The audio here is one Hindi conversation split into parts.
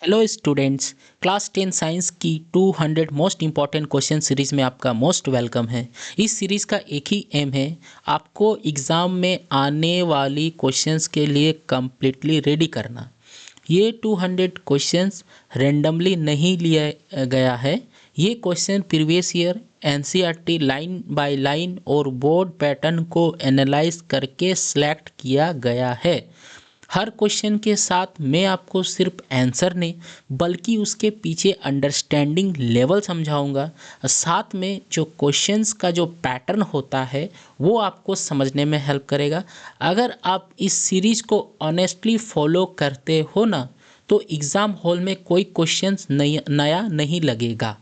Hello students. क्लास 10 साइंस की 200 मोस्ट इम्पॉर्टेंट क्वेश्चन सीरीज़ में आपका मोस्ट वेलकम है। इस सीरीज़ का एक ही एम है, आपको एग्ज़ाम में आने वाली क्वेश्चंस के लिए कम्प्लीटली रेडी करना। ये 200 क्वेश्चंस रेंडमली नहीं लिया गया है। ये question previous year NCERT line by line और बोर्ड पैटर्न को एनालाइज करके सिलेक्ट किया गया है। हर क्वेश्चन के साथ मैं आपको सिर्फ आंसर नहीं बल्कि उसके पीछे अंडरस्टैंडिंग लेवल समझाऊंगा। साथ में जो क्वेश्चंस का जो पैटर्न होता है वो आपको समझने में हेल्प करेगा। अगर आप इस सीरीज़ को ऑनेस्टली फॉलो करते हो ना, तो एग्ज़ाम हॉल में कोई क्वेश्चंस नया नहीं लगेगा।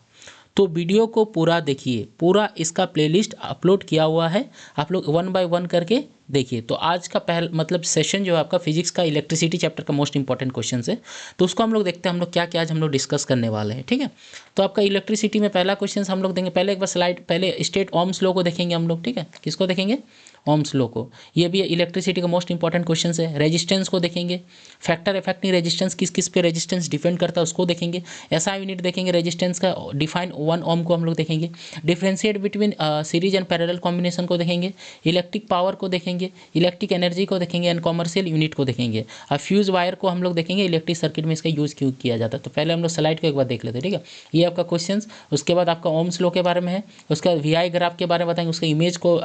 तो वीडियो को पूरा देखिए, पूरा इसका प्लेलिस्ट अपलोड किया हुआ है, आप लोग वन बाय वन करके देखिए। तो आज का पहला मतलब सेशन जो है आपका फिजिक्स का इलेक्ट्रिसिटी चैप्टर का मोस्ट इंपॉर्टेंट क्वेश्चन है, तो उसको हम लोग देखते हैं हम लोग क्या क्या आज हम लोग डिस्कस करने वाले हैं। ठीक है, तो आपका इलेक्ट्रिसिटी में पहला क्वेश्चन हम लोग देंगे। पहले एक बार स्लाइड, पहले स्टेट ओम्स लॉ को देखेंगे हम लोग। ठीक है, किसको देखेंगे? ओम्स लॉ को। ये भी इलेक्ट्रिसिटी का मोस्ट इंपॉर्टेंट क्वेश्चन है। रेजिस्टेंस को देखेंगे, फैक्टर इफेक्टिंग रेजिस्टेंस किस किस पे रेजिस्टेंस डिपेंड करता है उसको देखेंगे। एसआई यूनिट देखेंगे, रेजिस्टेंस का डिफाइन 1 ओम को हम लोग देखेंगे। Differentiate between series and parallel combination को देखेंगे। इलेक्ट्रिक पावर को देखेंगे, इलेक्ट्रिक एनर्जी को देखेंगे एंड कॉमर्शियल यूनिट को देखेंगे। और फ्यूज वायर को हम लोग देखेंगे, इलेक्ट्रिक सर्किट में इसका यूज क्यों किया जाता है। तो पहले हम लोग स्लाइड को एक बार देख लेते हैं। ठीक है, ये आपका क्वेश्चन। उसके बाद आपका ओम्स लॉ के बारे में है, उसका वीआई ग्राफ के बारे में बताएंगे, उसका इमेज को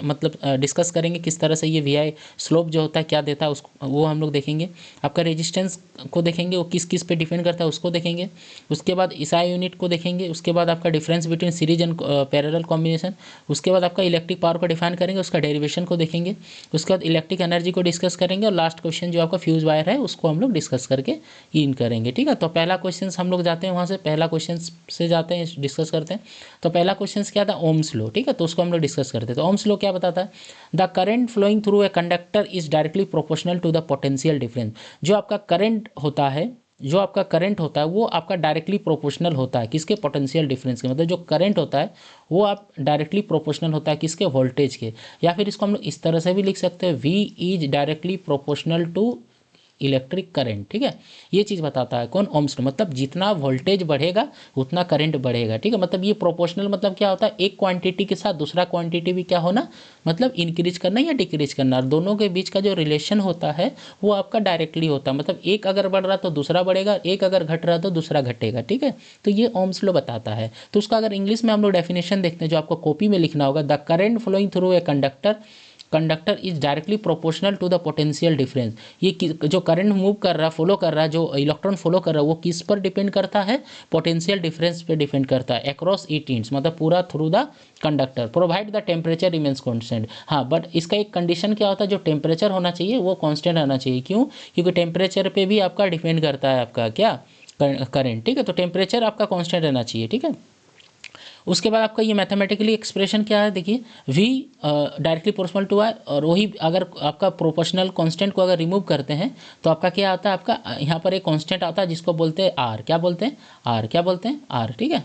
मतलब डिस्कस करेंगे किस तरह से ये वीआई स्लोप जो होता है क्या देता है उसको, वो हम लोग देखेंगे। आपका रेजिस्टेंस को देखेंगे, वो किस किस पे डिपेंड करता है उसको देखेंगे। उसके बाद एसआई यूनिट को देखेंगे। उसके बाद आपका difference between series and parallel combination. उसके बाद आपका इलेक्ट्रिक पावर को डिफाइन करेंगे, उसका डेरिवेशन को देखेंगे। उसके बाद इलेक्ट्रिक एनर्जी को डिस्कस करेंगे और लास्ट क्वेश्चन जो आपका फ्यूज वायर है उसको हम लोग डिस्कस करके इन करेंगे। ठीक है, तो पहला क्वेश्चन हम लोग जाते हैं वहाँ से, पहला क्वेश्चन से जाते हैं, डिस्कस करते हैं। तो पहला क्वेश्चन क्या था? Ohm's law. ठीक है, तो उसको हम लोग डिस्कस करते हैं। तो ओम्स लॉ क्या बताता है? The current flowing through a conductor is directly proportional to the potential difference. जो आपका करंट होता है, जो आपका करंट होता है वो आपका डायरेक्टली प्रोपोर्शनल होता है किसके? पोटेंशियल डिफरेंस के। मतलब जो करंट होता है वो आप डायरेक्टली प्रोपोर्शनल होता है किसके? वोल्टेज के। या फिर इसको हम लोग इस तरह से भी लिख सकते हैं, V is directly proportional to electric current. ठीक है, ये चीज़ बताता है कौन? Ohm's law. मतलब जितना वोल्टेज बढ़ेगा उतना करंट बढ़ेगा। ठीक है, मतलब ये प्रोपोर्शनल मतलब क्या होता है? एक क्वांटिटी के साथ दूसरा क्वांटिटी भी क्या होना, मतलब इंक्रीज करना या डिक्रीज करना। और दोनों के बीच का जो रिलेशन होता है वो आपका डायरेक्टली होता है। मतलब एक अगर बढ़ रहा तो दूसरा बढ़ेगा, एक अगर घट रहा तो दूसरा घटेगा। ठीक है, तो ये ओम्स लॉ बताता है। तो उसका अगर इंग्लिश में हम लोग डेफिनेशन देखते हैं जो आपको कॉपी में लिखना होगा, the current flowing through a conductor is directly proportional to the potential difference. ये जो करंट मूव कर रहा है, फॉलो कर रहा है, जो इलेक्ट्रॉन फॉलो कर रहा है वो किस पर डिपेंड करता है? पोटेंशियल डिफरेंस पे डिपेंड करता है अक्रॉस इट इंड्स, मतलब पूरा through the conductor. Provide the temperature remains constant. हाँ, बट इसका एक कंडीशन क्या होता है? जो टेम्परेचर होना चाहिए वो कॉन्स्टेंट रहना चाहिए। क्यों? क्योंकि टेम्परेचर पे भी आपका डिपेंड करता है आपका क्या? करंट। ठीक है, तो टेम्परेचर आपका कॉन्स्टेंट रहना चाहिए। ठीक है, उसके बाद आपका ये मैथमेटिकली एक्सप्रेशन क्या है? देखिए, v directly proportional to R, और वही अगर आपका प्रोपोर्शनल कांस्टेंट को अगर रिमूव करते हैं तो आपका क्या आता है? आपका यहाँ पर एक कांस्टेंट आता है जिसको बोलते हैं आर। क्या बोलते हैं? आर। क्या बोलते हैं? आर। ठीक है,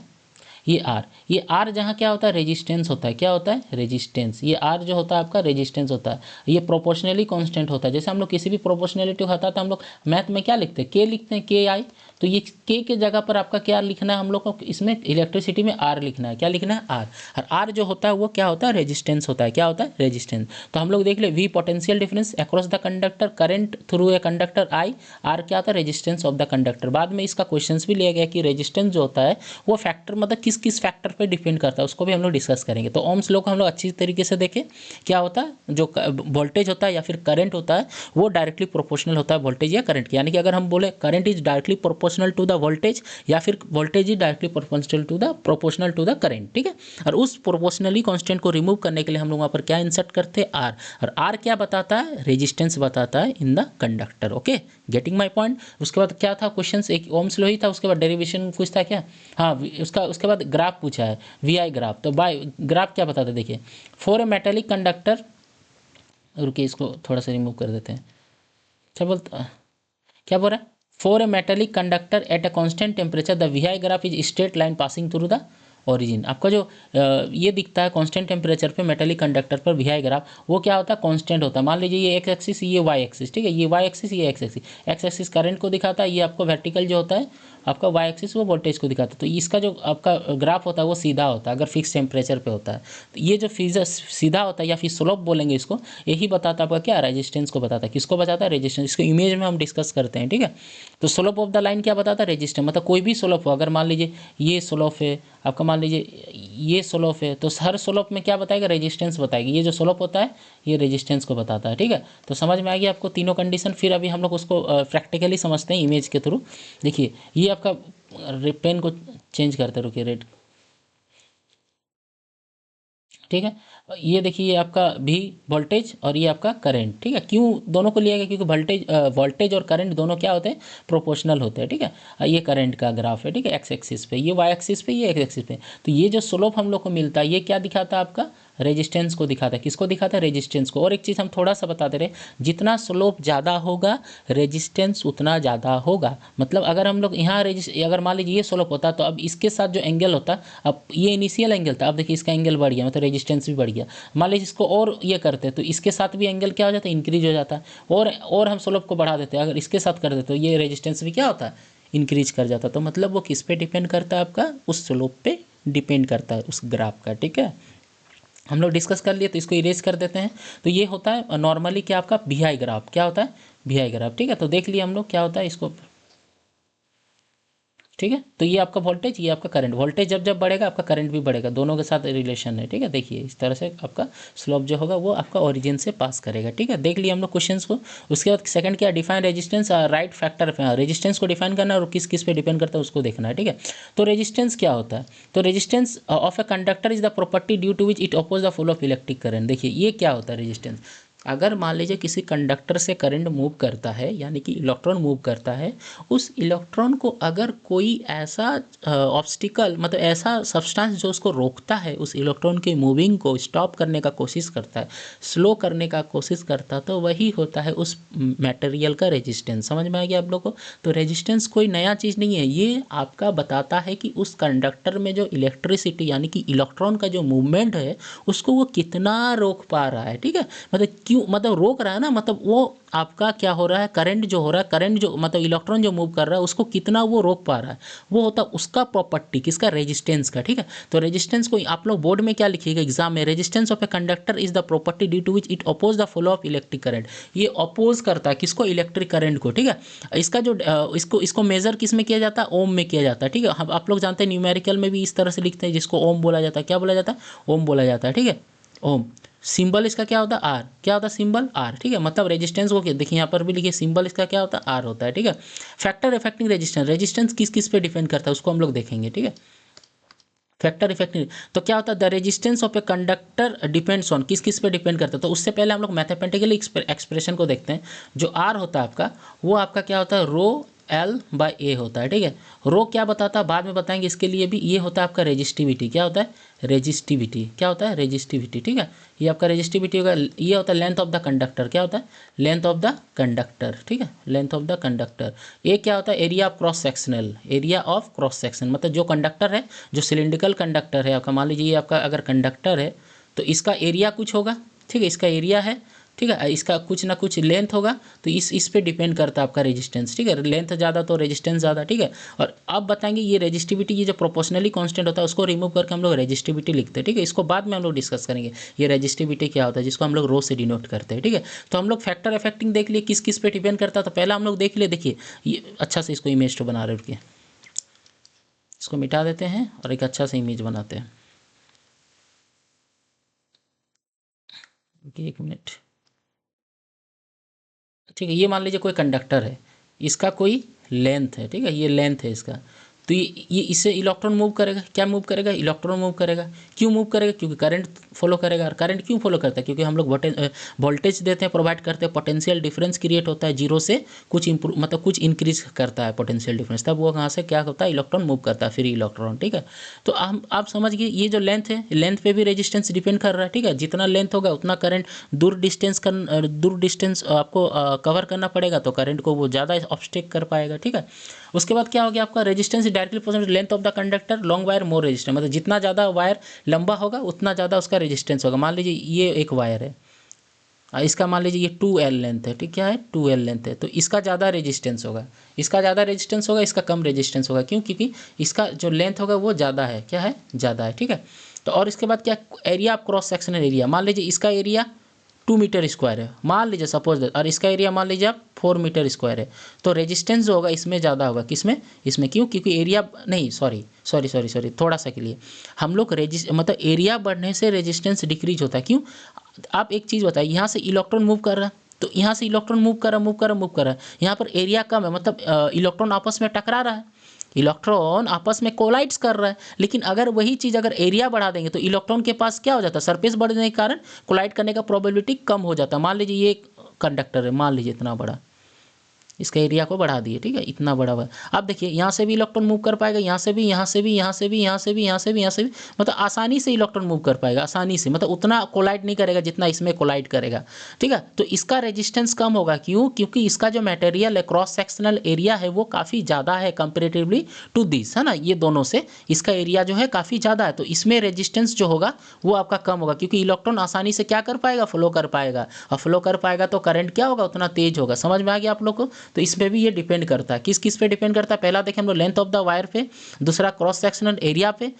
ये आर जहाँ क्या होता है? रेजिस्टेंस होता है। क्या होता है? रेजिस्टेंस। ये आर जो होता है आपका रेजिस्टेंस होता है। ये प्रोपोर्शनली कांस्टेंट होता है। जैसे हम लोग किसी भी प्रोपोर्शनलिटी होता है तो हम लोग मैथ में क्या लिखते हैं? के लिखते हैं, के आई। तो ये के जगह पर आपका क्या लिखना है हम लोग को? इसमें इलेक्ट्रिसिटी में आर लिखना है। क्या लिखना है? आर। और आर जो होता है वो क्या होता है? रेजिस्टेंस होता है। क्या होता है? रेजिस्टेंस। तो हम लोग देख ले, V potential difference across the conductor, current through a conductor I. R क्या होता है? Resistance of the conductor. बाद में इसका क्वेश्चन भी लिया गया कि रेजिस्टेंस जो होता है वो फैक्टर मतलब किस किस फैक्टर पे डिपेंड करता है उसको भी हम लोग डिस्कस करेंगे। तो ओम्स लॉ को हम लोग अच्छी तरीके से देखें। क्या होता है? जो वोल्टेज होता है या फिर करंट होता है वो डायरेक्टली प्रोपोर्शनल होता है वोल्टेज या करंट के। यानी कि अगर हम बोले current is directly proportional to the voltage, या फिर voltage is directly proportional to the current. ठीक है, और उस प्रोपोर्शनली कांस्टेंट को रिमूव करने के लिए हम लोग वहाँ पर क्या इंसर्ट करते हैं? आर। और आर क्या बताता है? रेजिस्टेंस बताता है in the conductor. Okay, getting my point. उसके बाद क्या था क्वेश्चन? एक ओम्स लॉ ही था, उसके बाद डेरिवेशन पूछता है क्या? हाँ, उसके बाद ग्राफ पूछा है, वी आई ग्राफ। तो बाय ग्राफ क्या बताता है? देखिए, फॉर ए मेटेलिक कंडक्टर, रुकिए इसको थोड़ा सा रिमूव कर देते हैं। क्या बोलता, क्या बोल रहा है? For a metallic conductor at a constant temperature the V I graph is straight line passing through the origin. आपका जो ये दिखता है कांस्टेंट टेम्परेचर पे मेटालिक कंडक्टर पर वी आई ग्राफ, वो क्या होता है, कांस्टेंट होता है। मान लीजिए ये एक्स एक्सिस, ये वाई एक्सिस, ठीक है, ये वाई एक्सिस, ये x axis. X axis current को दिखाता है, ये आपको वर्टिकल जो होता है आपका वाई एक्सिस वो वोल्टेज को दिखाता है। तो इसका जो आपका ग्राफ होता है वो सीधा होता है अगर फिक्स टेम्परेचर पे होता है। तो ये जो सीधा होता है या फिर स्लोप बोलेंगे इसको, यही बताता है आपका क्या, रेजिस्टेंस को बताता है। किसको बताता है, रेजिस्टेंस। इसको इमेज में हम डिस्कस करते हैं, ठीक है। तो स्लोप ऑफ द लाइन क्या बताता है, रेजिस्टेंस। मतलब कोई भी स्लोप हो, अगर मान लीजिए ये स्लोप है आपका, मान लीजिए ये स्लोप है, तो हर स्लोप में क्या बताएगा, रेजिस्टेंस बताएगी। ये जो स्लोप होता है ये रेजिस्टेंस को बताता है, ठीक है। तो समझ में आ गया आपको तीनों कंडीशन। फिर अभी हम लोग उसको प्रैक्टिकली समझते हैं इमेज के थ्रू। देखिए ये आपका पेन को चेंज करते, रुकिए रेड, ठीक है। ये देखिए ये आपका भी वोल्टेज और ये आपका करंट, ठीक है। क्यों दोनों को लिया गया, क्योंकि वोल्टेज और करंट दोनों क्या होते हैं, प्रोपोर्शनल होते हैं, ठीक है। ये करंट का ग्राफ है, ठीक है, एक्स एक्सिस पे, ये वाई एक्सिस पे, ये एक्स एक्सिस पे। तो ये जो स्लोप हम लोग को मिलता है ये क्या दिखाता है, आपका रेजिस्टेंस को दिखाता है। किसको दिखाता है, रेजिस्टेंस को। और एक चीज़ हम थोड़ा सा बताते रहे, जितना स्लोप ज़्यादा होगा रेजिस्टेंस उतना ज़्यादा होगा। मतलब अगर हम लोग यहाँ अगर मान लीजिए ये स्लोप होता तो अब इसके साथ जो एंगल होता, अब ये इनिशियल एंगल था, अब देखिए इसका एंगल बढ़ गया, मतलब रेजिस्टेंस भी बढ़ गया। मान लीजिए इसको और ये करते तो इसके साथ भी एंगल क्या हो जाता है, इंक्रीज हो जाता है। और हम स्लोप को बढ़ा देते, अगर इसके साथ कर देते तो ये रेजिस्टेंस भी क्या होता है, इंक्रीज कर जाता। तो मतलब वो किस पे डिपेंड करता है, आपका उस स्लोप पे डिपेंड करता है, उस ग्राफ का, ठीक है। हम लोग डिस्कस कर लिए तो इसको इरेज कर देते हैं। तो ये होता है नॉर्मली क्या, आपका वी आई ग्राफ। क्या होता है, वी आई ग्राफ, ठीक है। तो देख लिए हम लोग क्या होता है इसको, ठीक है। तो ये आपका वोल्टेज, ये आपका करंट। वोल्टेज जब जब बढ़ेगा आपका करंट भी बढ़ेगा, दोनों के साथ रिलेशन है, ठीक है। देखिए इस तरह से आपका स्लोप जो होगा वो आपका ओरिजिन से पास करेगा, ठीक है। देख लिए हम लोग क्वेश्चंस को। उसके बाद सेकंड क्या, define resistance right factor. Resistance को डिफाइन करना और किस किस पे डिपेंड करता है उसको देखना है, ठीक है। तो रेजिस्टेंस क्या होता है, तो resistance of a conductor is the property due to which it oppose the flow of electric current. देखिए ये क्या होता है रेजिस्टेंस, अगर मान लीजिए किसी कंडक्टर से करंट मूव करता है, यानी कि इलेक्ट्रॉन मूव करता है, उस इलेक्ट्रॉन को अगर कोई ऐसा ऑब्स्टिकल, मतलब ऐसा सब्सटेंस जो उसको रोकता है, उस इलेक्ट्रॉन के मूविंग को स्टॉप करने का कोशिश करता है, स्लो करने का कोशिश करता है, तो वही होता है उस मटेरियल का रेजिस्टेंस। समझ में आ गया आप लोगों को। तो रेजिस्टेंस कोई नया चीज़ नहीं है, ये आपका बताता है कि उस कंडक्टर में जो इलेक्ट्रिसिटी यानी कि इलेक्ट्रॉन का जो मूवमेंट है उसको वो कितना रोक पा रहा है, ठीक है। मतलब क्यों, मतलब रोक रहा है ना, मतलब वो आपका क्या हो रहा है, करंट जो हो रहा है, करंट जो मतलब इलेक्ट्रॉन जो मूव कर रहा है उसको कितना वो रोक पा रहा है, वो होता है उसका प्रॉपर्टी, किसका, रेजिस्टेंस का, ठीक है। तो रेजिस्टेंस को आप लोग बोर्ड में क्या लिखिएगा एग्जाम में, resistance of a conductor is the property due to which it oppose the flow of electric current. ये अपोज करता है किसको, इलेक्ट्रिक करंट को, ठीक है। इसका जो इसको मेजर किस में किया जाता है, ओम में किया जाता है, ठीक है। हम आप लोग जानते हैं न्यूमेरिकल में भी इस तरह से लिखते हैं जिसको ओम बोला जाता है। क्या बोला जाता है, ओम बोला जाता है, ठीक है, ओम। सिंबल इसका क्या होता है, आर। क्या होता है, सिंबल आर, ठीक है। मतलब रेजिस्टेंस को देखिए यहाँ पर भी लिखिए, सिंबल इसका क्या होता है, आर होता है, ठीक है। फैक्टर इफेक्टिंग रेजिस्टेंस, रेजिस्टेंस किस किस पे डिपेंड करता है उसको हम लोग देखेंगे, ठीक है। फैक्टर इफेक्टिव, तो क्या होता है, the resistance of a conductor depends on, किस किस पे डिपेंड करता है। तो उससे पहले हम लोग मैथमेटिकली एक्सप्रेशन को देखते हैं। जो आर होता है आपका, वो आपका क्या होता है, रो एल बाई ए होता है, ठीक है। रो क्या बताता है बाद में बताएंगे, इसके लिए भी ये होता है आपका रेजिस्टिविटी। क्या होता है, रेजिस्टिविटी, क्या होता है, रेजिस्टिविटी, ठीक है। ये आपका रेजिस्टिविटी होगा। ये होता है लेंथ ऑफ द कंडक्टर। क्या होता है, लेंथ ऑफ द कंडक्टर, ठीक है, लेंथ ऑफ द कंडक्टर। ये क्या होता है, area of cross sectional, area of cross section, मतलब जो कंडक्टर है, जो सिलिंड्रिकल कंडक्टर है आपका, मान लीजिए ये आपका अगर कंडक्टर है तो इसका एरिया कुछ होगा, ठीक है, इसका एरिया है, ठीक है, इसका कुछ ना कुछ लेंथ होगा। तो इस पे डिपेंड करता है आपका रेजिस्टेंस, ठीक है। लेंथ ज़्यादा तो रेजिस्टेंस ज़्यादा, ठीक है। और अब बताएंगे ये रेजिस्टिविटी, ये जो प्रोपोर्शनली कांस्टेंट होता है उसको रिमूव करके हम लोग रेजिस्टिविटी लिखते हैं, ठीक है। इसको बाद में हम लोग डिस्कस करेंगे ये रेजिस्टिविटी क्या होता है, जिसको हम लोग रो से डिनोट करते हैं, ठीक है। तो हम लोग फैक्टर इफेक्टिंग देख लिए किस किस पे डिपेंड करता है। तो पहला हम लोग देख लिए, देखिए ये अच्छा से इसको इमेज तो बना रहे, रुकिए इसको मिटा देते हैं और एक अच्छा से इमेज बनाते हैं। एक मिनट, ठीक है। ये मान लीजिए कोई कंडक्टर है, इसका कोई लेंथ है, ठीक है, ये लेंथ है इसका। तो ये इससे इलेक्ट्रॉन मूव करेगा, क्या मूव करेगा, इलेक्ट्रॉन मूव करेगा। क्यों मूव करेगा, क्योंकि करंट फॉलो करेगा। और करंट क्यों फॉलो करता है, क्योंकि हम लोग वोल्टेज देते हैं, प्रोवाइड करते हैं, पोटेंशियल डिफरेंस क्रिएट होता है, जीरो से कुछ इंप्रूव मतलब कुछ इंक्रीज करता है पोटेंशियल डिफरेंस, तब वो कहाँ से क्या होता है, इलेक्ट्रॉन मूव करता है, फ्री इलेक्ट्रॉन, ठीक है। तो हम आप समझ गए, ये जो लेंथ है, लेंथ पे भी रेजिस्टेंस डिपेंड कर रहा है, ठीक है। जितना लेंथ होगा उतना करंट दूर डिस्टेंस आपको कवर करना पड़ेगा, तो करंट को वो ज़्यादा ऑब्स्टेक कर पाएगा, ठीक है। उसके बाद क्या हो गया आपका, resistance directly proportional length of the conductor, long wire more resistance, मतलब जितना ज़्यादा वायर लंबा होगा उतना ज़्यादा उसका रेजिस्टेंस होगा। मान लीजिए ये एक वायर है, इसका मान लीजिए ये 2L लेंथ है, ठीक, क्या है 2L लेंथ है, तो इसका ज़्यादा रेजिस्टेंस होगा, इसका ज़्यादा रेजिस्टेंस होगा, इसका कम रेजिस्टेंस होगा। क्यों? क्योंकि इसका जो लेंथ होगा वो ज़्यादा है, क्या है, ज़्यादा है, ठीक है। तो और इसके बाद क्या, area of cross sectional area, मान लीजिए इसका एरिया 2 मीटर स्क्वायर है, मान लीजिए सपोज दैट, और इसका एरिया मान लीजिए आप 4 मीटर स्क्वायर है, तो रेजिस्टेंस जो होगा इसमें ज़्यादा होगा, किसमें, इसमें। क्यों? क्योंकि एरिया नहीं, सॉरी थोड़ा सा के लिए हम लोग मतलब एरिया बढ़ने से रेजिस्टेंस डिक्रीज होता है। क्यों? आप एक चीज़ बताइए, यहाँ से इलेक्ट्रॉन मूव कर रहा है, तो यहाँ से इलेक्ट्रॉन मूव कर रहा है, यहाँ पर एरिया कम है, मतलब इलेक्ट्रॉन आपस में टकरा रहा है, इलेक्ट्रॉन आपस में कोलाइड्स कर रहा है। लेकिन अगर वही चीज़ अगर एरिया बढ़ा देंगे तो इलेक्ट्रॉन के पास क्या हो जाता है, सरफेस बढ़ने के कारण कोलाइड करने का प्रोबेबिलिटी कम हो जाता है। मान लीजिए ये कंडक्टर है, मान लीजिए इतना बड़ा, इसका एरिया को बढ़ा दिए, ठीक है, इतना बड़ा हुआ। अब देखिए यहाँ से भी इलेक्ट्रॉन मूव कर पाएगा, यहाँ से भी, यहाँ से भी, यहाँ से भी, यहाँ से भी, यहाँ से भी, यहाँ से भी, मतलब आसानी से इलेक्ट्रॉन मूव कर पाएगा, आसानी से, मतलब उतना कोलाइड नहीं करेगा जितना इसमें कोलाइड करेगा, ठीक है। तो इसका रेजिस्टेंस कम होगा। क्यों? क्योंकि इसका जो मटेरियल है, क्रॉस सेक्शनल एरिया है, वो काफ़ी ज़्यादा है कंपेरेटिवली टू दिस, है ना, ये दोनों से इसका एरिया जो है काफ़ी ज़्यादा है, तो इसमें रेजिस्टेंस जो होगा वो आपका कम होगा, क्योंकि इलेक्ट्रॉन आसानी से क्या कर पाएगा, फ्लो कर पाएगा, और फ्लो कर पाएगा तो करंट क्या होगा, उतना तेज होगा। समझ में आ गया आप लोग को? तो इस पर भी ये डिपेंड करता है, किस किस पे डिपेंड करता है। पहला देखें हम लोग लेंथ ऑफ द वायर पे, दूसरा क्रॉस सेक्शनल एरिया पे,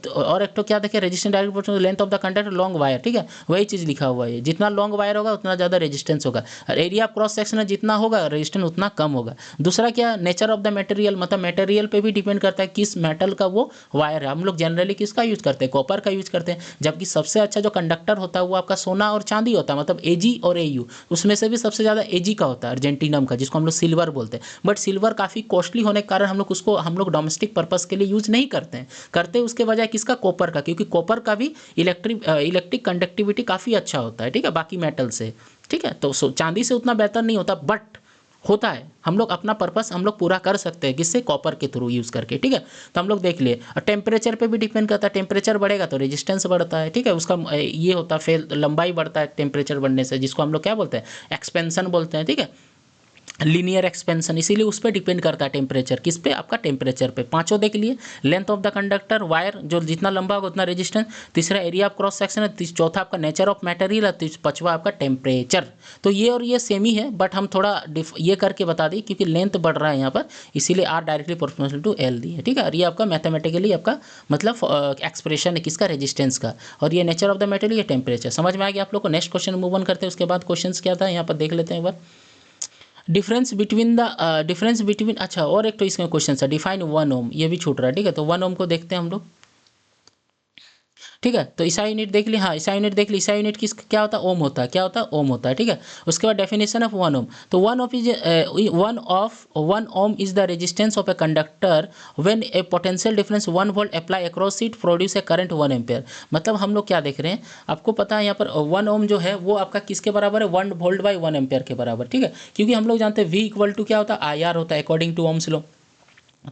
और एक तो क्या देखें, resistance direct proportional length of the conductor long wire, ठीक है, वही चीज़ लिखा हुआ है, जितना लॉन्ग वायर होगा उतना ज़्यादा रेजिस्टेंस होगा, और एरिया ऑफ क्रॉस सेक्शनल जितना होगा रेजिस्टेंस उतना कम होगा। दूसरा क्या, नेचर ऑफ द मटेरियल, मतलब मटेरियल पे भी डिपेंड करता है किस मेटल का वो वायर है। हम लोग जनरली किसका यूज़ करते हैं, कॉपर का यूज़ करते हैं, जबकि सबसे अच्छा जो कंडक्टर होता है वो आपका सोना और चांदी होता है, मतलब Ag और Au, उसमें से भी सबसे ज़्यादा Ag का होता है, अर्जेंटीनम का, जिसको हम लोग सिल्वर बोलते हैं। बट सिल्वर काफ़ी कॉस्टली होने के कारण हम लोग डोमेस्टिक पर्पस के लिए यूज़ नहीं करते हैं, उसके बजाय किसका, कॉपर का, क्योंकि कॉपर का भी इलेक्ट्रिक कंडक्टिविटी काफ़ी अच्छा होता है, ठीक है, बाकी मेटल से, ठीक है। तो चांदी से उतना बेहतर नहीं होता, बट होता है, हम लोग अपना पर्पस हम लोग पूरा कर सकते हैं, किससे, कॉपर के थ्रू यूज़ करके, ठीक है। तो हम लोग देख लिए, और टेम्परेचर पे भी डिपेंड करता है, टेम्परेचर बढ़ेगा तो रेजिस्टेंस बढ़ता है, ठीक है, उसका ये होता है लंबाई बढ़ता है टेम्परेचर बढ़ने से, जिसको हम लोग क्या बोलते हैं, एक्सपेंशन बोलते हैं, ठीक है, लीनियर एक्सपेंशन। इसीलिए उस पर डिपेंड करता है टेम्परेचर, किस पे, आपका टेम्परेचर पे। पांचों देख लिए, length of the conductor, wire जो जितना लंबा होगा उतना रेजिस्टेंस, तीसरा एरिया ऑफ क्रॉस सेक्शन है, चौथा आपका नेचर ऑफ मटेरियल है, पांचवा आपका टेम्परेचर। तो ये और ये सेम ही है, बट हम थोड़ा ये करके बता दी क्योंकि लेंथ बढ़ रहा है यहाँ पर, इसीलिए R directly proportional to L दी है, ठीक है। और ये आपका मैथमेटिकली आपका मतलब एक्सप्रेशन है किसका, रेजिस्टेंस का, और ये नेचर ऑफ द मटेरियल, ये टेम्परेचर। समझ में आ गया आप लोग को? नेक्स्ट क्वेश्चन मूव ऑन करते हैं, उसके बाद क्वेश्चन क्या था यहाँ पर देख लेते हैं एक बार। डिफरेंस बिटवीन, अच्छा और एक तो इसमें क्वेश्चन था, डिफाइन 1 ओम, ये भी छूट रहा है, ठीक है। तो 1 ओम को देखते हैं हम लोग, ठीक है। तो ईसा यूनिट देख ली, हाँ ईसा यूनिट देख ली, ईसा यूनिट किस क्या होता है, ओम होता है, क्या होता है, ओम होता है, ठीक है। उसके बाद डेफिनेशन ऑफ 1 ओम, तो 1 ohm is the resistance of a conductor when a potential difference 1 volt apply across it produce a current 1 ampere. मतलब हम लोग क्या देख रहे हैं, आपको पता है यहाँ पर 1 ओम जो है वो आपका किसके बराबर है, 1 वोल्ट बाई 1 एम्पेयर के बराबर, ठीक है। क्योंकि हम लोग जानते हैं V इक्वल टू क्या होता है, IR होता है अकॉर्डिंग टू ओम्स लॉ।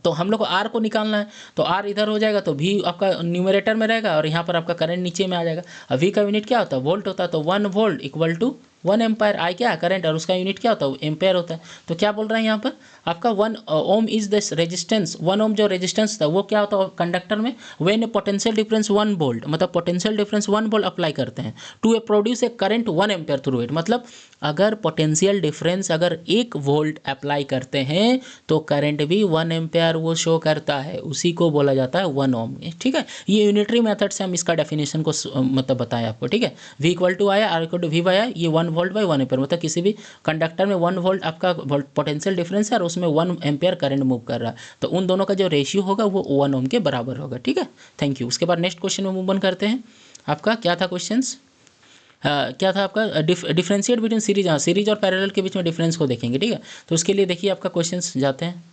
तो हम लोग को आर को निकालना है, तो आर इधर हो जाएगा तो भी आपका न्यूमरेटर में रहेगा, और यहाँ पर आपका करंट नीचे में आ जाएगा। अब वी का यूनिट क्या होता है, वोल्ट होता है, तो 1 वोल्ट इक्वल टू 1 एम्पायर, आई क्या है करंट, और उसका यूनिट क्या होता है, एम्पेयर होता है। तो क्या बोल रहे हैं यहाँ पर, आपका 1 ohm is the resistance, 1 ohm जो रेजिस्टेंस था वो क्या होता है कंडक्टर में, when a potential difference 1 volt, मतलब पोटेंशियल डिफरेंस 1 वोल्ट अप्लाई करते हैं to a produce a current 1 ampere through it. मतलब अगर पोटेंशियल डिफरेंस अगर 1 वोल्ट अप्लाई करते हैं तो करंट भी 1 एम्पेयर वो शो करता है, उसी को बोला जाता है 1 ओम, ठीक है। ये यूनिटरी मेथड से हम इसका डेफिनेशन को मतलब बताया आपको, ठीक है। V इक्वल टू आया, R इक्वल टू V आया, ये 1 वोल्ट बाई 1 एम्पेयर, मतलब किसी भी कंडक्टर में 1 वोल्ट आपका पोटेंशियल डिफरेंस है और उसमें 1 एम्पेयर करंट मूव कर रहा है, तो उन दोनों का जो रेशियो होगा वो 1 ओम के बराबर होगा, ठीक है। Thank you. उसके बाद नेक्स्ट क्वेश्चन में मूव ऑन करते हैं। आपका क्या था क्वेश्चंस, क्या था आपका, डिफरेंशिएट बिटवीन सीरीज, हाँ सीरीज और पैरेलल के बीच में डिफरेंस को देखेंगे, ठीक है। तो उसके लिए देखिए आपका क्वेश्चंस जाते हैं।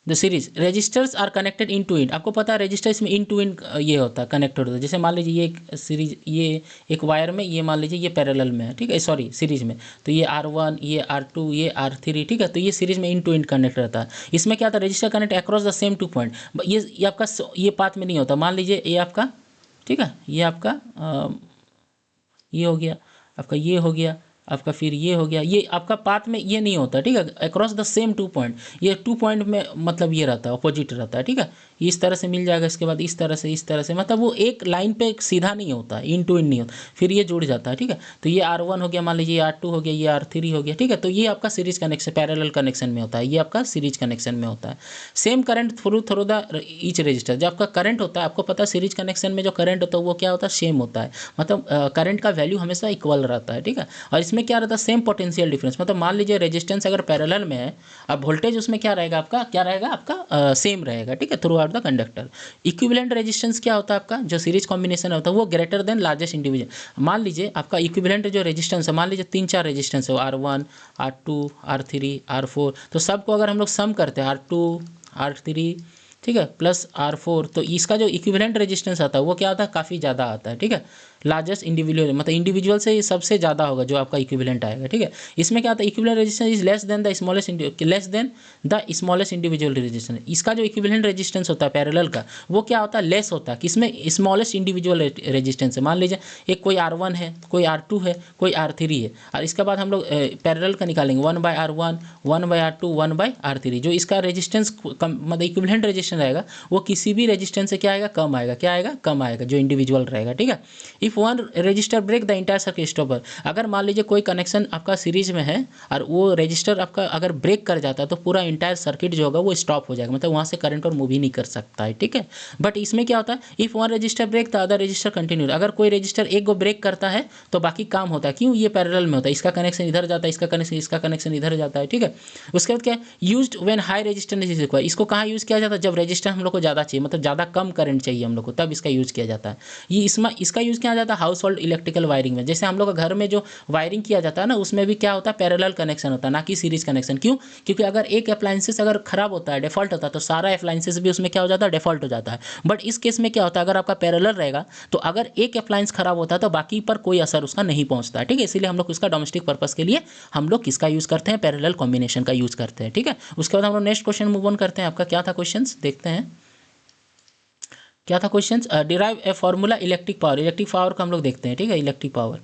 The series resistors are connected in to in, आपको पता है रेजिस्टर इसमें इन टू इन ये होता है, कनेक्टेड होता है। जैसे मान लीजिए ये एक सीरीज, ये एक वायर में, ये मान लीजिए ये पैरेलल में है, ठीक है, सॉरी सीरीज में, तो ये R1, ये R2, ये R3, ठीक है। तो ये सीरीज में इन टू इन कनेक्ट रहता है। इसमें क्या होता है, register connect across the same 2 point, ये आपका ये पाथ में नहीं होता। मान लीजिए ये आपका, ठीक है, ये आपका ये हो गया, आपका ये हो गया, आपका फिर ये हो गया, ये आपका पाथ में ये नहीं होता, ठीक है, अक्रॉस द सेम 2 पॉइंट, ये 2 पॉइंट में मतलब ये रहता है, अपोजिट रहता है, ठीक है, इस तरह से मिल जाएगा, इसके बाद इस तरह से मतलब वो एक लाइन पे सीधा नहीं होता, इन टू इन नहीं होता, फिर ये जुड़ जाता है, ठीक है। तो ये R1 हो गया, मान लीजिए R2 हो गया, ये R3 हो गया, ठीक है। तो ये आपका सीरीज कनेक्शन, पैरेलल कनेक्शन में होता है, ये आपका सीरीज कनेक्शन में होता है। Same current through through the each resistor, जब आपका करंट होता है, आपको पता है सीरीज कनेक्शन में जो करंट होता है वो क्या होता है, सेम होता है, मतलब करंट का वैल्यू हमेशा इक्वल रहता है, ठीक है। और इसमें क्या रहता है, सेम पोटेंशियल डिफरेंस, मतलब मान लीजिए रेजिस्टेंस अगर पैरेलल में है, अब वोल्टेज उसमें क्या रहेगा आपका, क्या रहेगा आपका, सेम रहेगा, ठीक है, through out the conductor. Equivalent resistance क्या होता है आपका, जो सीरीज कॉम्बिनेशन होता है वो ग्रेटर देन लार्जेस्ट इंडिविजुअल। मान लीजिए आपका इक्विवेलेंट जो रेजिस्टेंस है, मान लीजिए 3-4 रेजिस्टेंस है, R1, R2, R3, R4, तो सबको अगर हम लोग सम करते हैं, R2, R3, ठीक है, प्लस R4, तो इसका जो इक्विवेलेंट रेजिस्टेंस आता है वो क्या आता है, काफ़ी ज़्यादा आता है, ठीक है। लार्जेस्ट इंडिविजुअल, मतलब इंडिविजुअल से सबसे ज़्यादा होगा जो आपका इक्विवेलेंट आएगा, ठीक है। इसमें क्या आता है, equivalent resistance is less than the smallest individual resistance. इसका जो इक्विवेलेंट रेजिस्टेंस होता है पैरेलल का, वो क्या होता है, लेस होता है, किसमें, स्मॉलेस्ट इंडिविजुअल रेजिस्टेंस है। मान लीजिए एक कोई R1 है, कोई R2 है, कोई R3 है, और इसके बाद हम लोग पैरेलल का निकालेंगे, 1/R1, 1/R2, 1/R3, जो इसका रेजिस्टेंस मतलब इक्विवेलेंट रेजिस्टेंस रहेगा वो किसी भी रेजिस्टेंस से क्या आएगा, कम आएगा, क्या आएगा, कम आएगा, जो इंडिविजुअल रहेगा, ठीक है। If one resistor break the entire circuit stopper, अगर मान लीजिए कोई कनेक्शन आपका सीरीज में है और वो रजिस्टर आपका अगर ब्रेक कर जाता है तो पूरा इंटायर सर्किट जो होगा वो स्टॉप हो जाएगा, मतलब वहाँ से करंट और मूव ही नहीं कर सकता है, ठीक है। बट इसमें क्या होता है, if one resistor break the other resistor continue, अगर कोई रजिस्टर एक को ब्रेक करता है तो बाकी काम होता है, क्यों, ये पैरेलल में होता है, इसका कनेक्शन इधर जाता है, इसका कनेक्शन इधर जाता है, ठीक है। उसके बाद क्या, used when high resistance is required, इसको कहाँ यूज़ किया जाता है, जब रजिस्टर हम लोग को ज़्यादा चाहिए, मतलब ज़्यादा कम करंट चाहिए हम लोग को, तब इसका यूज़ किया जाता है। ये इसका यूज़ किया जाता है हाउस होल्ड इलेक्ट्रिकल वायरिंग में, जैसे हम लोग घर में जो वायरिंग किया जाता है ना, उसमें भी क्या होता है, पैरेलल कनेक्शन होता है, ना कि सीरीज कनेक्शन। क्यों, क्योंकि अगर एक अप्लायंसेस अगर खराब होता है, डिफॉल्ट होता है, तो सारा अप्लायंसेस भी उसमें क्या हो जाता है, डिफॉल्ट हो जाता है। बट इस केस में क्या होता है, अगर आपका पैरेलल रहेगा तो अगर एक अप्लायंस खराब होता है तो बाकी पर कोई असर उसका नहीं पहुंचता है, ठीक है। इसीलिए हम लोग इसका डोमेस्टिक पर्पस के लिए हम लोग किसका यूज़ करते हैं, पैरेलल कॉम्बिनेशन का यूज़ करते हैं, ठीक है। उसके बाद हम लोग नेक्स्ट क्वेश्चन मूव ऑन करते हैं। आपका क्या था क्वेश्चन, देखते हैं क्या था question, derive a formula electric power का हम लोग देखते हैं, ठीक है, इलेक्ट्रिक पावर।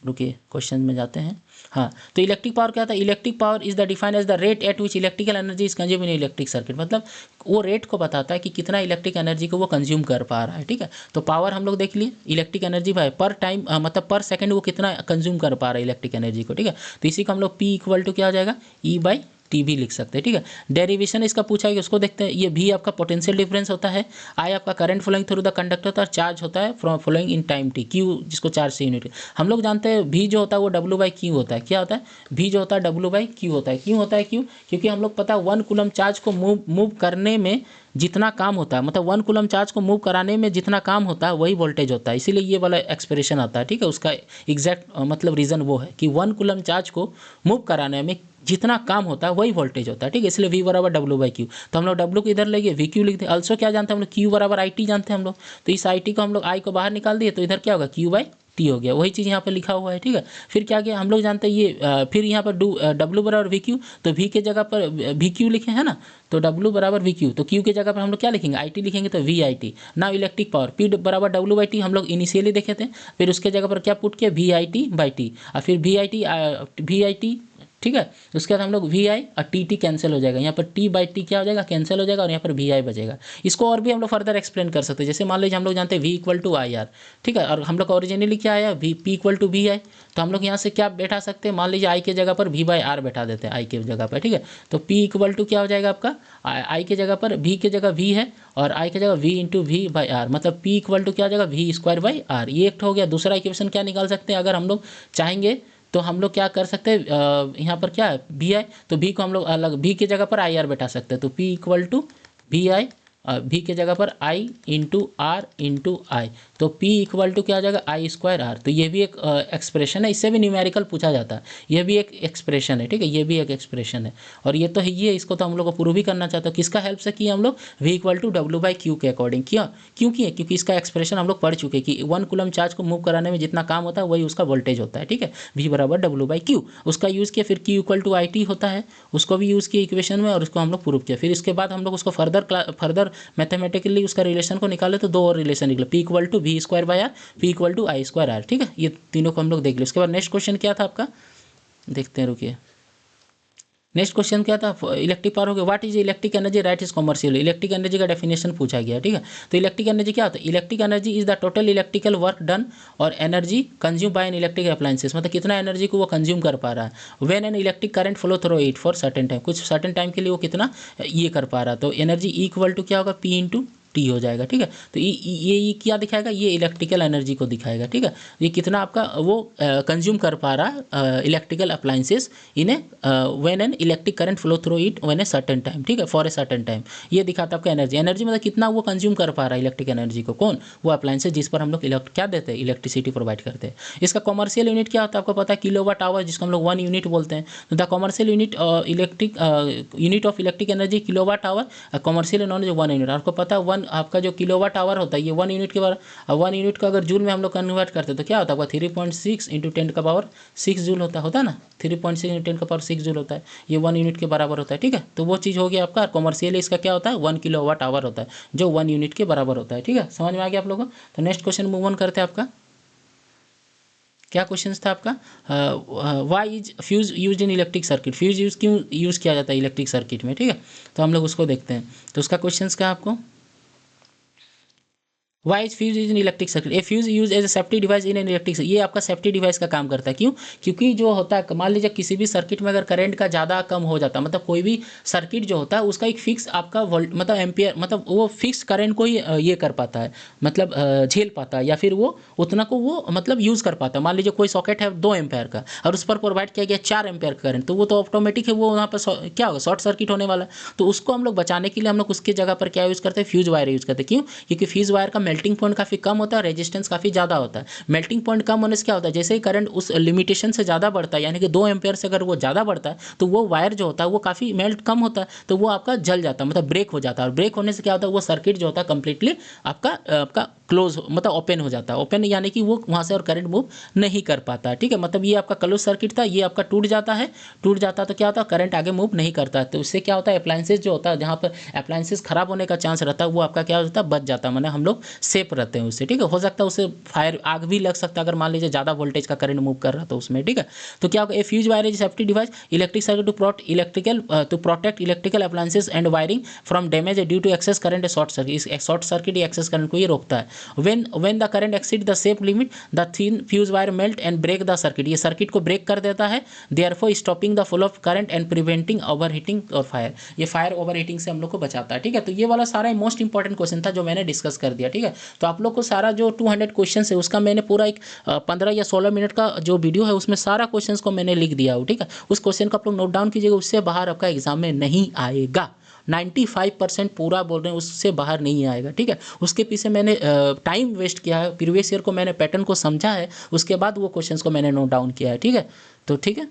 रुकिए क्वेश्चन में जाते हैं। हाँ, तो इलेक्ट्रिक पावर क्या था, electric power is the define as the rate at which electrical energy is consume in electric circuit, मतलब वो रेट को बताता है कि कितना इलेक्ट्रिक एनर्जी को वो कंज्यूम कर पा रहा है, ठीक है। तो पावर हम लोग देख लिए, इलेक्ट्रिक एनर्जी भाई पर टाइम मतलब पर सेकंड वो कितना कंज्यूम कर पा रहा है इलेक्ट्रिक एनर्जी को, ठीक है। तो इसी को हम लोग P इक्वल टू क्या हो जाएगा, E/T भी लिख सकते हैं, ठीक है। डेरिवेशन इसका पूछा है कि उसको देखते हैं। ये V आपका पोटेंशियल डिफरेंस होता है, I आपका current flowing through the conductor होता है, चार्ज होता है from flowing in time T, Q जिसको चार्ज से यूनिट हम लोग जानते हैं। V जो होता है वो W/Q होता है, क्या होता है, V जो होता है W/Q होता है। क्यों होता है Q, क्योंकि हम लोग पता है 1 कूलम चार्ज को मूव करने में जितना काम होता है, मतलब 1 कूलम चार्ज को मूव कराने में जितना काम होता है वही वोल्टेज होता है, इसीलिए ये वाला एक्सप्रेशन आता है, ठीक है। उसका एग्जैक्ट मतलब रीज़न वो है कि 1 कूलम चार्ज को मूव कराने में जितना काम होता है वही वोल्टेज होता है, ठीक है। इसलिए V बराबर W/Q, तो हम लोग W को इधर ले गए, VQ लिख दे। ऑल्सो क्या जानते हैं हम लोग, Q बराबर IT जानते हैं हम लोग, तो इस IT को हम लोग I को बाहर निकाल दिए, तो इधर क्या होगा, Q/T हो गया, वही चीज़ यहाँ पर लिखा हुआ है, ठीक है। फिर क्या किया हम लोग जानते हैं ये फिर यहाँ पर W बराबर VQ, तो V के जगह पर VQ लिखे है ना, तो W बराबर VQ, तो Q के जगह पर हम लोग क्या लिखेंगे, IT लिखेंगे, तो VIT। Now electric power P बराबर W/T हम लोग इनिशियली देखे थे, फिर उसके जगह पर क्या पुट किया, VIT/T, और फिर VIT, ठीक है। उसके बाद हम लोग VI और TT कैंसिल हो जाएगा, यहाँ पर T/T क्या हो जाएगा, कैंसिल हो जाएगा, और यहाँ पर VI बचेगा। इसको और भी हम लोग फर्दर एक्सप्लेन कर सकते हैं, जैसे मान लीजिए हम लोग जानते हैं V इक्वल टू IR, ठीक है, और हम लोग ओरिजिनली क्या आया, P इक्वल टू VI, तो हम लोग यहाँ से क्या बैठा सकते हैं, मान लीजिए I के जगह पर V/R बैठा देते हैं, I के जगह पर, ठीक है। तो P इक्वल टू क्या हो जाएगा आपका, I के जगह पर V के जगह V है और I के जगह V इंटू V/R, मतलब P इक्वल टू क्या हो जाएगा, V²/R। ये एक हो गया। दूसरा इक्वेशन क्या निकाल सकते हैं, अगर हम लोग चाहेंगे तो हम लोग क्या कर सकते हैं, यहाँ पर क्या है VI, तो V को हम लोग अलग V की जगह पर IR बैठा सकते हैं, तो P equal to VI, V के जगह पर I into R into I, तो P इक्वल टू क्या हो जाएगा, I²R। तो ये भी एक एक्सप्रेशन है, इससे भी न्यूमेरिकल पूछा जाता है, ये भी एक एक्सप्रेशन है, ठीक है, ये भी एक एक्सप्रेशन है। और ये तो है, ये इसको तो हम लोग को प्रूव भी करना चाहते हैं, किसका हेल्प से किया हम लोग, V इक्वल टू W/Q के अकॉर्डिंग किया। क्यों किए, क्योंकि इसका एक्सप्रेशन हम लोग पढ़ चुके कि 1 कूलम चार्ज को मूव कराने में जितना काम होता है वही उसका वोल्टेज होता है, ठीक है। V बराबर W/Q, उसका यूज़ किया। फिर Q इक्वल टू IT होता है, उसको भी यूज़ किया इक्वेशन में, और उसको हम लोग प्रूव किया। फिर इसके बाद हम लोग उसको फर्दर मैथमेटिकली उसका रिलेशन को निकाले, तो 2 और रिलेशन निकले, P equal to V² by R, P equal to I²R, ठीक है। ये तीनों को हम लोग देख लिया। उसके बाद नेक्स्ट क्वेश्चन क्या था आपका, देखते हैं, रुकिए। नेक्स्ट क्वेश्चन क्या था, इलेक्ट्रिक पावर हो गया। What is electric energy, right is commercial. Electric energy का डेफिनेशन पूछा गया, ठीक है। तो इलेक्ट्रिक एनर्जी क्या होता है, electric energy is the total electrical work done और energy consume by an electric appliances, मतलब कितना एनर्जी को वो कंज्यूम कर पा रहा है when an electric current flow through it for certain time, कुछ सर्टेन टाइम के लिए वो कितना ये कर पा रहा है। तो एनर्जी इक्वल टू क्या होगा, पी इंटू टी हो जाएगा, ठीक है। तो ये क्या दिखाएगा, ये इलेक्ट्रिकल एनर्जी को दिखाएगा, ठीक है। ये कितना आपका वो कंज्यूम कर पा रहा है electrical appliances in A when an electric current flow through it when a certain time, ठीक है, फॉर ए सर्टेन टाइम। ये दिखाता है आपका एनर्जी। एनर्जी मतलब कितना वो कंज्यूम कर पा रहा है इलेक्ट्रिक एनर्जी को, कौन, वो अप्लायंसेस जिस पर हम लोग क्या देते हैं, इलेक्ट्रिसिटी प्रोवाइड करते हैं। इसका कॉमर्शियल यूनिट क्या होता है आपको पता है, किलोवाट आवर, जिसको हम लोग 1 यूनिट बोलते हैं। तो the commercial unit electric unit of electric energy kilowatt hour, commercial non जो 1 यूनिट। आपको पता है 1 आपका जो किलोवाट आवर होता है ये 1 यूनिट के बार 1 यूनिट को अगर जूल में हम लोग कन्वर्ट करते हैं तो क्या होता है, 3.6 इंटू 10 का पावर 6 जूल होता है ना, 3.6 इंटू 10 का पावर 6 जूल होता है, ये 1 यूनिट के बराबर होता है, ठीक है। तो वो चीज़ हो गया आपका। कॉमर्शियल इसका क्या होता है, 1 किलोवाट आवर होता है, जो 1 यूनिट के बराबर होता है, ठीक है। समझ में आ गया आप लोगों को। तो नेक्स्ट क्वेश्चन मूव ऑन करते हैं। आपका क्या क्वेश्चन था आपका, why is fuse use in electric circuit, fuse use क्यों यूज़ किया जाता है इलेक्ट्रिक सर्किट में, ठीक है। तो हम लोग उसको देखते हैं। तो उसका क्वेश्चन क्या है आपको, why is fuse is in electric circuit, a fuse use as a safety device in an electric, ये आपका सेफ्टी डिवाइस का काम करता है। क्यों, क्योंकि जो होता है, मान लीजिए किसी भी सर्किट में अगर करंट का ज़्यादा कम हो जाता है, मतलब कोई भी सर्किट जो होता है उसका एक फिक्स आपका वोल्ट मतलब एम्पियर, मतलब वो फिक्स करंट को ही ये कर पाता है, मतलब झेल पाता है, या फिर वो उतना को वो मतलब यूज़ कर पाता है। मान लीजिए कोई सॉकेट है 2 एम्पेयर का और उस पर प्रोवाइड किया गया 4 एम्पेयर का करंट, तो वो तो ऑटोमेटिक है, वो वहाँ पर क्या होगा, शॉर्ट सर्किट होने वाला है। तो उसको हम लोग बचाने के लिए हम लोग उसकी जगह पर क्या यूज़ करते हैं, फ्यूज वायर यूज़ करते हैं। क्यों, क्योंकि फ्यूज वायर का मेल्टिंग पॉइंट काफ़ी कम होता है, रेजिस्टेंस काफ़ी ज़्यादा होता है। मेल्टिंग पॉइंट कम होने से क्या होता है, जैसे ही करंट उस लिमिटेशन से ज़्यादा बढ़ता है, यानी कि 2 एम्पेयर से अगर वो ज़्यादा बढ़ता है तो वो वायर जो होता है वो काफ़ी मेल्ट कम होता है, तो वो आपका जल जाता है, मतलब ब्रेक हो जाता है। और ब्रेक होने से क्या होता है, वो सर्किट जो होता है कंप्लीटली आपका क्लोज मतलब ओपन हो जाता है। ओपन यानी कि वो वहाँ से और करंट मूव नहीं कर पाता है, ठीक है। मतलब ये आपका क्लोज सर्किट था, ये आपका टूट जाता है तो क्या होता है, करंट आगे मूव नहीं करता है। तो उससे क्या होता है, अप्लायंसेस जो होता है, जहाँ पर अप्लायंसेस खराब होने का चांस रहता है, वो आपका क्या होता है, बच जाता है, माने हम लोग सेफ रहते हैं उससे, ठीक है। हो सकता है उससे फायर आग भी लग सकता है अगर मान लीजिए ज़्यादा वोल्टेज का करंट मूव कर रहा है तो उसमें, ठीक है। तो क्या होगा, a fuse wire is safety device electric circuit to protect electrical appliances and wiring from damage due to excess current, short circuit, short circuit या एक्सेस करंट को ये रोकता है। when the current exceed the safe limit the thin fuse wire melt and break the circuit, ये सर्किट को ब्रेक कर देता है, therefore stopping the flow of current and preventing overheating और फायर, ये फायर ओवरहीटिंग से हम लोग को बचाता है, ठीक है। तो ये वाला सारा मोस्ट इंपॉर्टेंट क्वेश्चन था जो मैंने डिस्कस कर दिया, ठीक है। तो आप लोग को सारा जो 200 क्वेश्चन है उसका मैंने पूरा एक 15 या 16 मिनट का जो वीडियो है उसमें सारा क्वेश्चन को मैंने लिख दिया हूँ, ठीक है। उस क्वेश्चन को आप लोग नोट डाउन कीजिएगा, उससे बाहर आपका एग्जाम में नहीं आएगा। 95% पूरा बोल रहे हैं, उससे बाहर नहीं आएगा, ठीक है। उसके पीछे मैंने टाइम वेस्ट किया है, प्रीवियस ईयर को मैंने पैटर्न को समझा है, उसके बाद वो क्वेश्चंस को मैंने नोट डाउन किया है, ठीक है। तो ठीक है।